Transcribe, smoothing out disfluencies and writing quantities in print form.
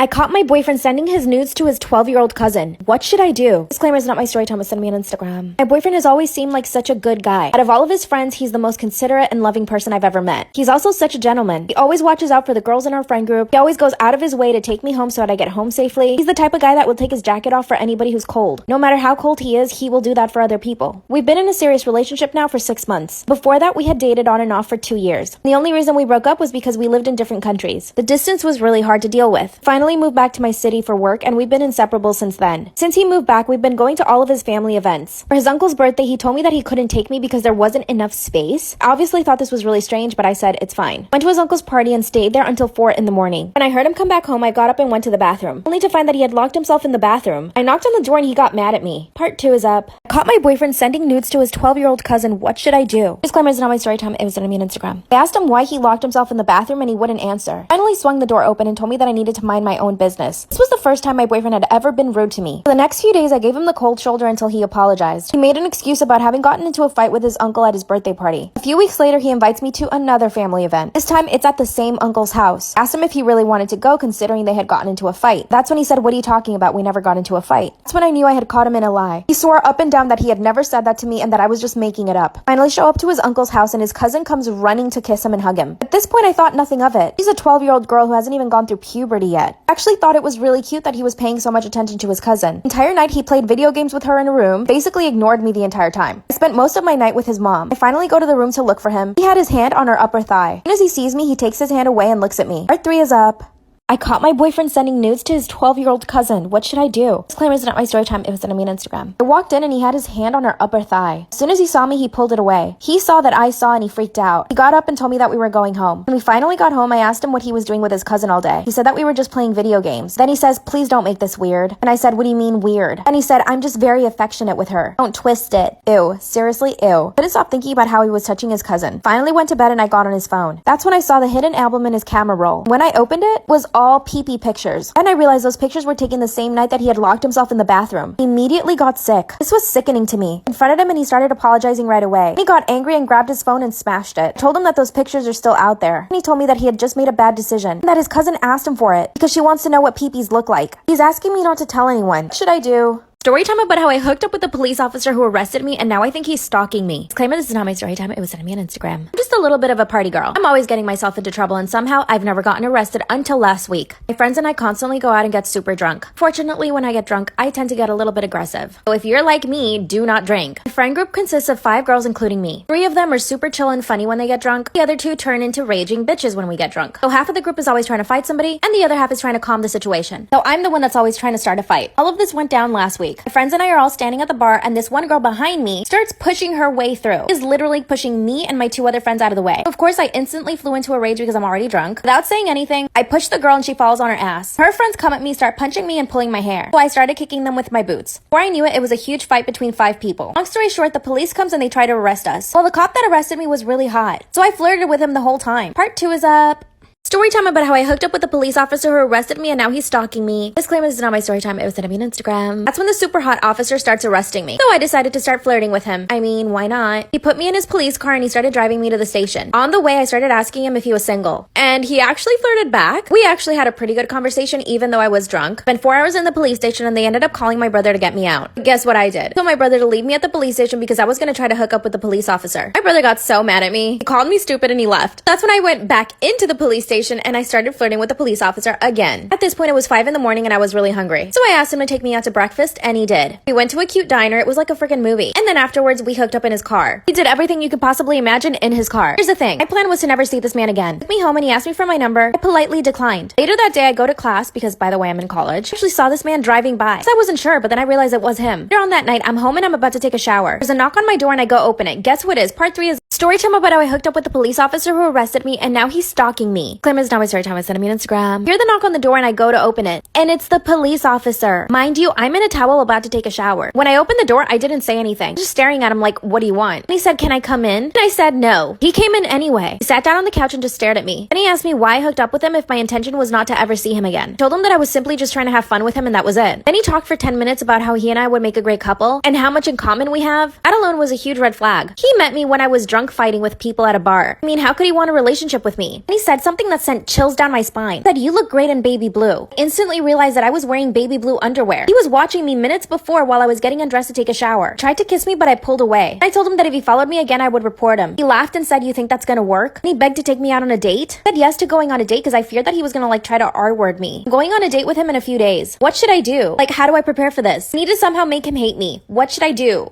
I caught my boyfriend sending his nudes to his 12-year-old cousin. What should I do? Disclaimer is not my story time, but send me on Instagram. My boyfriend has always seemed like such a good guy. Out of all of his friends, he's the most considerate and loving person I've ever met. He's also such a gentleman. He always watches out for the girls in our friend group. He always goes out of his way to take me home so that I get home safely. He's the type of guy that will take his jacket off for anybody who's cold. No matter how cold he is, he will do that for other people. We've been in a serious relationship now for 6 months. Before that, we had dated on and off for 2 years. The only reason we broke up was because we lived in different countries. The distance was really hard to deal with. Finally moved back to my city for work, and we've been inseparable since then. Since he moved back, we've been going to all of his family events. For his uncle's birthday, he told me that he couldn't take me because there wasn't enough space. I obviously thought this was really strange, but I said it's fine. Went to his uncle's party and stayed there until 4 in the morning. When I heard him come back home, I got up and went to the bathroom, only to find that he had locked himself in the bathroom. I knocked on the door and he got mad at me. Part 2 is up. I caught my boyfriend sending nudes to his 12-year-old cousin. What should I do? Disclaimer is not my story time. It was sent to me on Instagram. I asked him why he locked himself in the bathroom and he wouldn't answer. Finally swung the door open and told me that I needed to mind my own business. This was the first time my boyfriend had ever been rude to me. For the next few days, I gave him the cold shoulder until he apologized. He made an excuse about having gotten into a fight with his uncle at his birthday party. A few weeks later, he invites me to another family event. This time, it's at the same uncle's house. I asked him if he really wanted to go, considering they had gotten into a fight. That's when he said, "What are you talking about? We never got into a fight." That's when I knew I had caught him in a lie. He swore up and down that he had never said that to me and that I was just making it up. Finally show up to his uncle's house and his cousin comes running to kiss him and hug him. At this point, I thought nothing of it. She's a 12-year-old girl who hasn't even gone through puberty yet. I actually thought it was really cute that he was paying so much attention to his cousin. The entire night, he played video games with her in a room, basically ignored me the entire time. I spent most of my night with his mom. I finally go to the room to look for him. He had his hand on her upper thigh. As soon as he sees me, he takes his hand away and looks at me. Part 3 is up. I caught my boyfriend sending nudes to his 12-year-old cousin. What should I do? Disclaimer is not my story time. It was sent to me on Instagram. I walked in and he had his hand on her upper thigh. As soon as he saw me, he pulled it away. He saw that I saw and he freaked out. He got up and told me that we were going home. When we finally got home, I asked him what he was doing with his cousin all day. He said that we were just playing video games. Then he says, "Please don't make this weird." And I said, "What do you mean weird?" And he said, "I'm just very affectionate with her. Don't twist it." Ew. Seriously, ew. Couldn't stop thinking about how he was touching his cousin. Finally went to bed and I got on his phone. That's when I saw the hidden album in his camera roll. When I opened it, was all pee-pee pictures. And I realized those pictures were taken the same night that he had locked himself in the bathroom. He immediately got sick. This was sickening to me. I confronted him and he started apologizing right away. He got angry and grabbed his phone and smashed it. I told him that those pictures are still out there. And he told me that he had just made a bad decision and that his cousin asked him for it because she wants to know what peepees look like. He's asking me not to tell anyone. What should I do? Story time about how I hooked up with a police officer who arrested me and now I think he's stalking me. Disclaimer, this is not my story time. It was sent to me on Instagram. I'm just a little bit of a party girl. I'm always getting myself into trouble and somehow I've never gotten arrested until last week. My friends and I constantly go out and get super drunk. Fortunately, when I get drunk, I tend to get a little bit aggressive. So if you're like me, do not drink. My friend group consists of 5 girls including me. 3 of them are super chill and funny when they get drunk. The other 2 turn into raging bitches when we get drunk. So half of the group is always trying to fight somebody and the other half is trying to calm the situation. So I'm the one that's always trying to start a fight. All of this went down last week. My friends and I are all standing at the bar and this one girl behind me starts pushing her way through. She is literally pushing me and my 2 other friends out of the way. Of course, I instantly flew into a rage because I'm already drunk. Without saying anything, I push the girl and she falls on her ass. Her friends come at me, start punching me and pulling my hair. So I started kicking them with my boots. Before I knew it, it was a huge fight between 5 people. Long story short, the police comes and they try to arrest us. Well, the cop that arrested me was really hot. So I flirted with him the whole time. Part 2 is up. Story time about how I hooked up with a police officer who arrested me and now he's stalking me. Disclaimer, this is not my story time. It was sent to me on Instagram. That's when the super hot officer starts arresting me. So I decided to start flirting with him. I mean, why not? He put me in his police car and he started driving me to the station. On the way, I started asking him if he was single. And he actually flirted back. We actually had a pretty good conversation even though I was drunk. Spent 4 hours in the police station and they ended up calling my brother to get me out. Guess what I did? Told my brother to leave me at the police station because I was going to try to hook up with the police officer. My brother got so mad at me. He called me stupid and he left. That's when I went back into the police station and I started flirting with the police officer again. At this point, it was 5 in the morning and I was really hungry. So I asked him to take me out to breakfast and he did. We went to a cute diner. It was like a freaking movie. And then afterwards, we hooked up in his car. He did everything you could possibly imagine in his car. Here's the thing. My plan was to never see this man again. He took me home and he asked me for my number. I politely declined. Later that day, I go to class because, by the way, I'm in college. I actually saw this man driving by. So I wasn't sure, but then I realized it was him. Later on that night, I'm home and I'm about to take a shower. There's a knock on my door and I go open it. Guess who it is? Part 3 is story time about how I hooked up with the police officer who arrested me and now he's stalking me. Disclaimer is not my story time. It's sent to me on Instagram. Hear the knock on the door and I go to open it. And it's the police officer. Mind you, I'm in a towel about to take a shower. When I opened the door, I didn't say anything. Just staring at him like, what do you want? And he said, can I come in? And I said no. He came in anyway. He sat down on the couch and just stared at me. Then he asked me why I hooked up with him if my intention was not to ever see him again. I told him that I was simply just trying to have fun with him and that was it. Then he talked for 10 minutes about how he and I would make a great couple and how much in common we have. That alone was a huge red flag. He met me when I was drunk fighting with people at a bar. I mean, how could he want a relationship with me? And he said something that sent chills down my spine. He said, "You look great in baby blue." I instantly realized that I was wearing baby blue underwear. He was watching me minutes before while I was getting undressed to take a shower. Tried to kiss me, but I pulled away. I told him that if he followed me again, I would report him. He laughed and said, "You think that's gonna work?" And he begged to take me out on a date. I said yes to going on a date because I feared that he was gonna like try to R-word me. I'm going on a date with him in a few days. What should I do? Like, how do I prepare for this? I need to somehow make him hate me. What should I do?